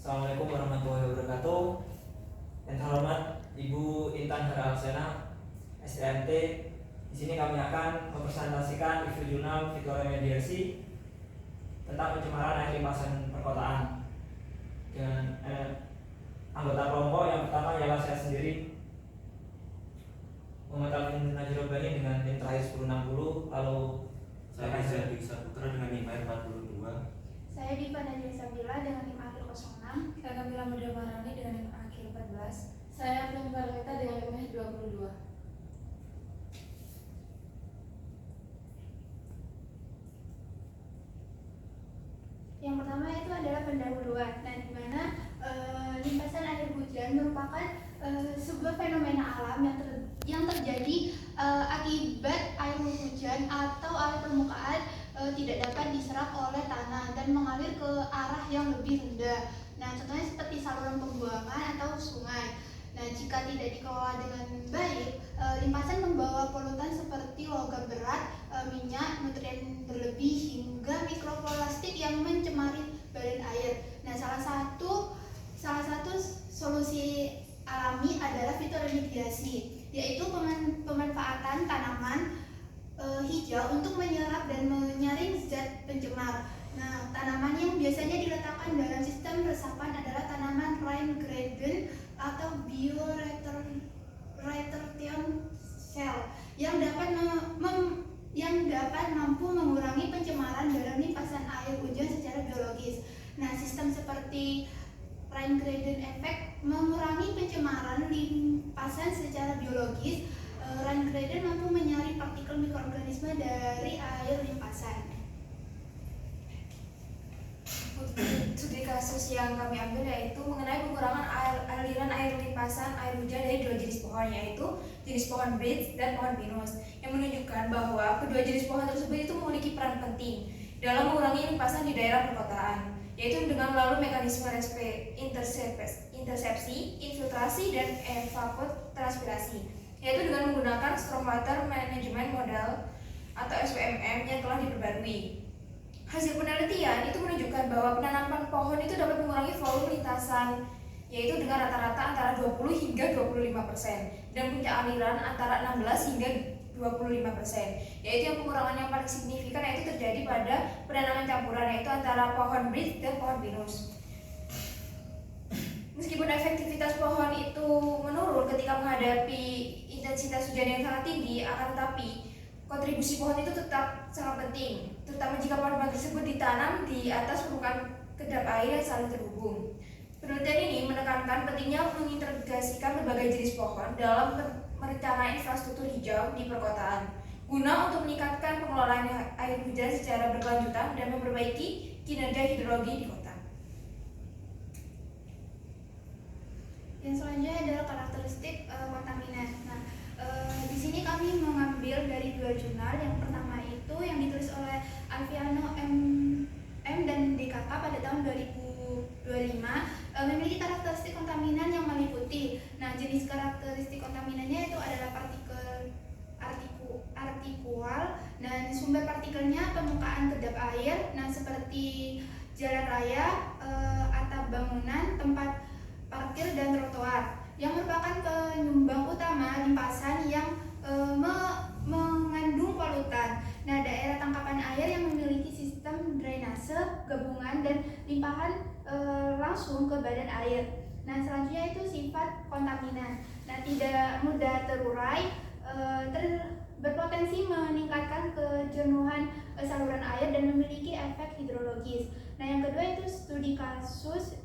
Assalamualaikum warahmatullahi wabarakatuh. Yang terhormat Ibu Intan Haralsena, STMT. Di sini kami akan mempresentasikan review jurnal fitoremediasi tentang pencemaran air limpasan perkotaan. Dengan anggota kelompok yang pertama ialah saya sendiri, Muhammad Alvin Najirobani dengan tim terakhir 1060. Lalu saya Rizal Saputra dengan NIM 42. Saya Diva Najwa Sabila dengan NIM akhir 06. Saya Kamila Muda Marani dengan NIM akhir 14. Saya Film Parmita dengan NIM 22. Yang pertama itu adalah pendahuluan. Nah, di mana limpasan air hujan merupakan sebuah fenomena alam yang terjadi akibat air hujan atau air permukaan tidak dapat diserap oleh tanah dan mengalir ke arah yang lebih rendah. Nah, contohnya seperti saluran pembuangan atau sungai. Nah, jika tidak dikelola dengan baik, limpasan membawa polutan seperti logam berat, minyak, nutrien berlebih, hingga mikroplastik yang mencemari badan air. Nah, salah satu solusi alami adalah fitoremediasi, yaitu pemanfaatan tanaman hijau untuk menyerap dan menyaring zat pencemar. Nah, tanaman yang biasanya diletakkan dalam sistem resapan adalah tanaman rain garden atau bioretortion cell yang dapat mampu mengurangi pencemaran dalam limpasan air hujan secara biologis. Nah, sistem seperti rain garden effect mengurangi pencemaran limpasan secara biologis. Rain garden mampu menyaring partikel mikroorganisme dari air limpasan. Studi kasus yang kami ambil yaitu mengenai pengurangan aliran air limpasan air hujan dari dua jenis pohon, yaitu jenis pohon beech dan pohon pinus, yang menunjukkan bahwa kedua jenis pohon tersebut itu memiliki peran penting dalam mengurangi limpasan di daerah perkotaan, yaitu dengan melalui mekanisme intersepsi, infiltrasi, dan evapotranspirasi, yaitu dengan menggunakan stormwater management model atau SWMM yang telah diperbarui. Hasil penelitian itu menunjukkan bahwa penanaman pohon itu dapat mengurangi volume lintasan, yaitu dengan rata-rata antara 20 hingga 25%, dan puncak aliran antara 16 hingga 25%, yaitu yang pengurangan yang paling signifikan yaitu terjadi pada penanaman campuran, yaitu antara pohon beech dan pohon pinus. Meskipun efektivitas pohon itu menurun ketika menghadapi intensitas hujan yang sangat tinggi, akan tetapi kontribusi pohon itu tetap sangat penting, terutama jika pohon tersebut ditanam di atas permukaan kedap air yang saling terhubung. Penelitian ini menekankan pentingnya mengintegrasikan berbagai jenis pohon dalam merencanakan infrastruktur hijau di perkotaan, guna untuk meningkatkan pengelolaan air hujan secara berkelanjutan dan memperbaiki kinerja hidrologi di kota. Yang selanjutnya adalah karakteristik kontaminan. Nah, di sini kami mengambil dari dua jurnal. Yang pertama itu yang ditulis oleh Alfiano M dan DKK pada tahun 2025, memiliki karakteristik kontaminan yang meliputi. Nah, jenis karakteristik kontaminannya itu adalah partikel artikual, dan sumber partikelnya permukaan kedap air, nah seperti jalan raya, atap bangunan, tempat parkir, dan trotoar, yang merupakan penyumbang utama limpasan yang mengandung polutan. Nah, daerah tangkapan air yang memiliki sistem drainase gabungan dan limpahan langsung ke badan air. Nah, selanjutnya itu sifat kontaminan. Nah, tidak mudah terurai, berpotensi meningkatkan kejenuhan saluran air dan memiliki efek hidrologis. Nah, yang kedua itu studi kasus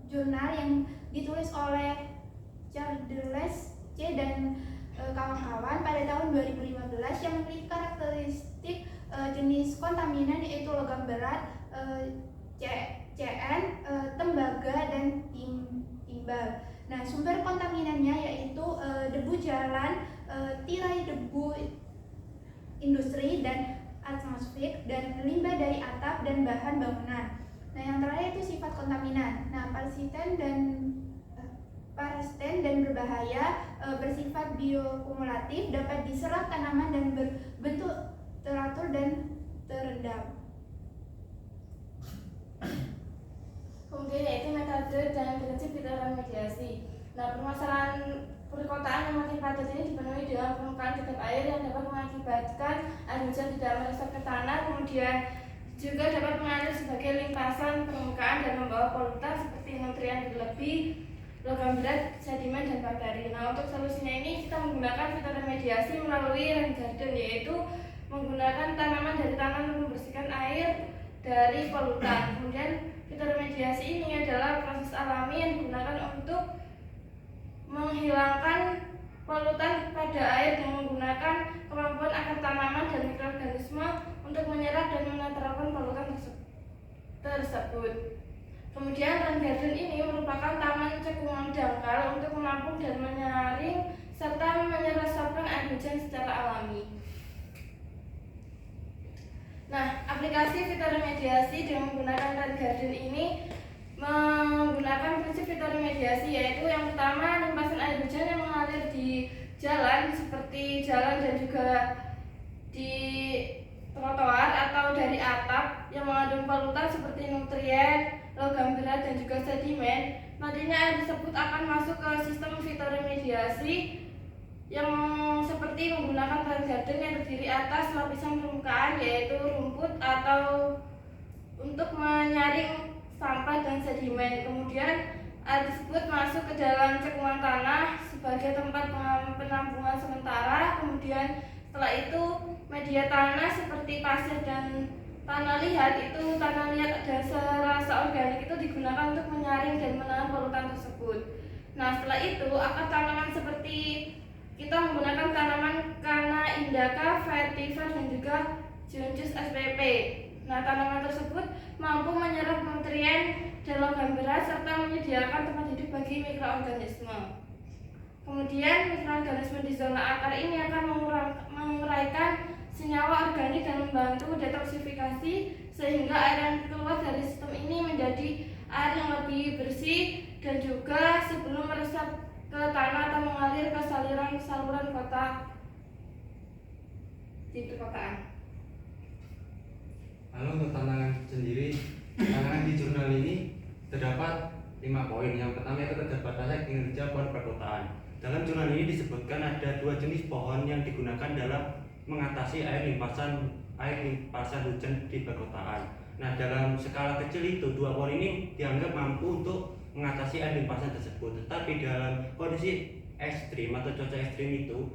jurnal yang ditulis oleh Charles C. dan kawan-kawan pada tahun 2015, yang memiliki karakteristik jenis kontaminan yaitu logam berat, CN, tembaga, dan timbal. Nah, sumber kontaminannya yaitu debu jalan, tirai debu industri dan atmosfer, dan limbah dari atap dan bahan bangunan. Nah, yang terakhir itu sifat kontaminan. Nah, parasiten dan berbahaya, bersifat biokumulatif, dapat diserap tanaman dan berbentuk teratur dan terendam. Kemudian yaitu metode dan prinsip fitoremediasi. Nah, permasalahan perkotaan yang makin padat ini dipenuhi dengan permukaan kedap air yang dapat mengakibatkan air hujan tidak meresap ke tanah, kemudian juga dapat mengalir sebagai limpasan permukaan dan membawa polutan seperti nutrien berlebih, logam berat, sedimen, dan bakteri. Nah, untuk solusinya ini kita menggunakan fitoremediasi melalui rain garden, yaitu menggunakan tanaman dari tanah untuk membersihkan air dari polutan. Kemudian fitoremediasi ini adalah proses alami yang digunakan untuk menghilangkan polutan pada air dengan menggunakan kemampuan akar tanaman dan mikroorganisme untuk menyerap dan menetralkan polutan tersebut. Kemudian rain garden ini merupakan taman cekungan dangkal untuk menampung dan menyaring serta menyerapkan air hujan secara alami. Nah, aplikasi fitoremediasi dengan menggunakan rain garden ini menggunakan prinsip fitoremediasi, yaitu yang pertama limpasan air hujan yang mengalir di jalan seperti jalan dan juga di trotoar atau dari atap yang mengandung polutan seperti nutrien, logam berat, dan juga sedimen. Nantinya air tersebut akan masuk ke sistem fitoremediasi yang seperti menggunakan rain garden yang terdiri atas lapisan permukaan yaitu rumput atau untuk menyaring sampah dan sedimen. Kemudian air tersebut masuk ke dalam cekungan tanah sebagai tempat penampungan sementara. Kemudian setelah itu media tanah seperti pasir dan tanah liat dan serasa organik itu digunakan untuk menyaring dan menahan polutan tersebut. Nah, setelah itu akar tanaman seperti kita menggunakan tanaman Canna indica, vetiver, dan juga Junjus spp. Nah, tanaman tersebut mampu menyerap nutrien dan logam berat serta menyediakan tempat hidup bagi mikroorganisme. Kemudian mikroorganisme di zona akar ini akan menguraikan senyawa organik dan membantu detoksifikasi sehingga air yang keluar dari sistem ini menjadi air yang lebih bersih dan juga sebelum meresap ke tanah atau mengalir ke saluran kota di perkotaan. Lalu untuk tantangan sendiri, tantangan di jurnal ini terdapat 5 poin. Yang pertama itu keterbatasan kinerja pohon perkotaan. Dalam jurnal ini disebutkan ada 2 jenis pohon yang digunakan dalam mengatasi air limpasan hujan di perkotaan. Nah, dalam skala kecil itu 2 pohon ini dianggap mampu untuk mengatasi air limpasan tersebut. Tetapi dalam kondisi ekstrim atau cuaca ekstrim itu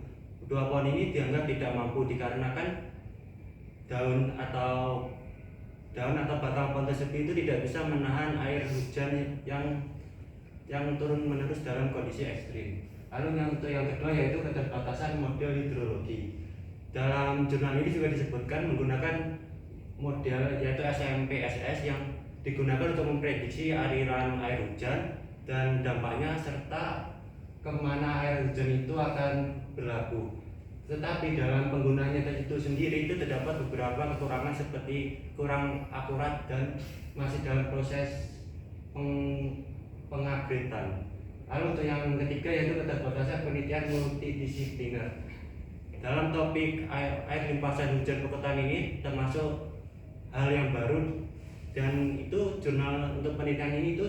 2 pohon ini dianggap tidak mampu dikarenakan daun atau batang pohon tersebut itu tidak bisa menahan air hujan yang turun menerus dalam kondisi ekstrim. Lalu untuk yang kedua yaitu keterbatasan model hidrologi. Dalam jurnal ini juga disebutkan menggunakan model yaitu SMPSS yang digunakan untuk memprediksi aliran air hujan dan dampaknya serta kemana air hujan itu akan berlabuh. Tetapi dalam penggunaannya itu sendiri itu terdapat beberapa kekurangan seperti kurang akurat dan masih dalam proses pengupgradean. Lalu untuk yang ketiga yaitu keterbatasan penelitian multidisipliner. Dalam topik air limpasan hujan perkotaan ini termasuk hal yang baru dan itu jurnal untuk penelitian ini itu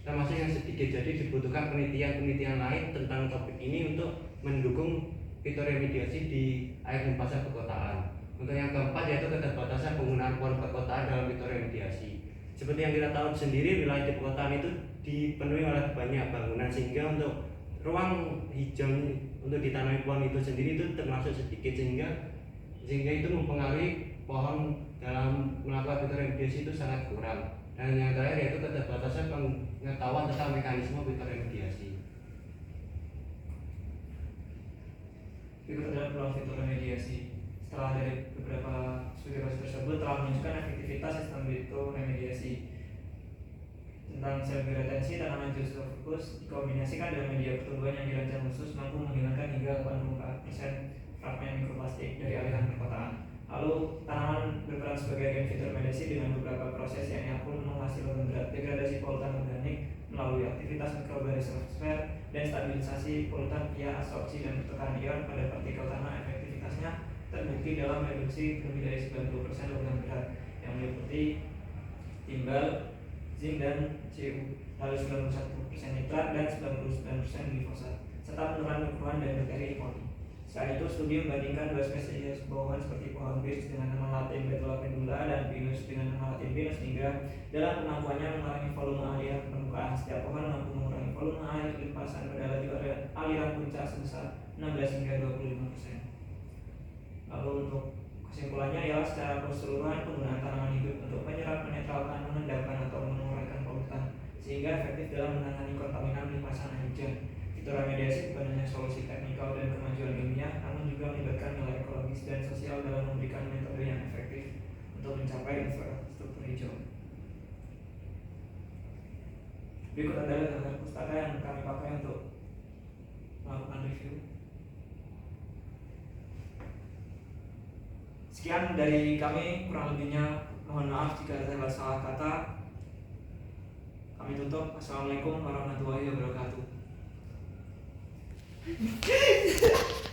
termasuk yang sedikit, jadi dibutuhkan penelitian lain tentang topik ini untuk mendukung fitoremediasi di air limpasan perkotaan. Untuk yang keempat yaitu keterbatasan penggunaan pohon perkotaan dalam fitoremediasi. Seperti yang kita tahu sendiri, wilayah di perkotaan itu dipenuhi oleh banyak bangunan sehingga untuk ruang hijau untuk ditanami pohon itu sendiri itu termasuk sedikit sehingga itu mempengaruhi pohon dalam melakukan fitoremediasi itu sangat kurang. Dan yang terakhir yaitu keterbatasan pengetahuan tentang mekanisme fitoremediasi. Berikut adalah peluang fitoremediasi. Setelah dari beberapa studi tersebut telah menunjukkan efektivitas sistem fitoremediasi. Tentang sel retensi tanaman Josephus dikombinasikan dengan media pertumbuhan yang dirancang khusus mampu menghilangkan hingga 84% fragmen mikroplastik dari aliran perkotaan. Lalu tanaman berperan sebagai agen fitoremediasi dengan beberapa proses yang pun menghasilkan degradasi polutan organik melalui aktivitas mikroorganisme dan stabilisasi polutan via absorpsi dan pertukaran ion pada partikel tanah. Efektivitasnya terbukti dalam reduksi lebih dari 90% logam berat yang meliputi timbal, zinc, dan Cu, lalu 91% nitrat dan 99% glifosat, serta penurunan ukuran dan bakteri E. coli. Selain itu, studi membandingkan dua spesies pohon seperti pohon birch dengan nama latin Betula pendula dan pinus dengan nama latin Pinus, hingga dalam penampuannya mengurangi volume air permukaan. Setiap pohon mampu mengurangi volume air limpasan pada laju aliran puncak sebesar 16 hingga 25%. Lalu untuk kesimpulannya ialah secara keseluruhan penggunaan tanaman hidup untuk menyerap, menetralkan, mengendapkan atau menguraikan polutan sehingga efektif dalam menangani kontaminan limpasan air hujan. Fitoremediasi bukan hanya solusi teknikal dan kemajuan ilmiah, namun juga melibatkan nilai ekologis dan sosial dalam memberikan metode yang efektif untuk mencapai infrastruktur hijau. Berikut adalah daftar pustaka yang kami pakai untuk melakukan review. Sekian dari kami, kurang lebihnya mohon maaf jika saya salah kata. Kami tutup. Assalamualaikum warahmatullahi wabarakatuh.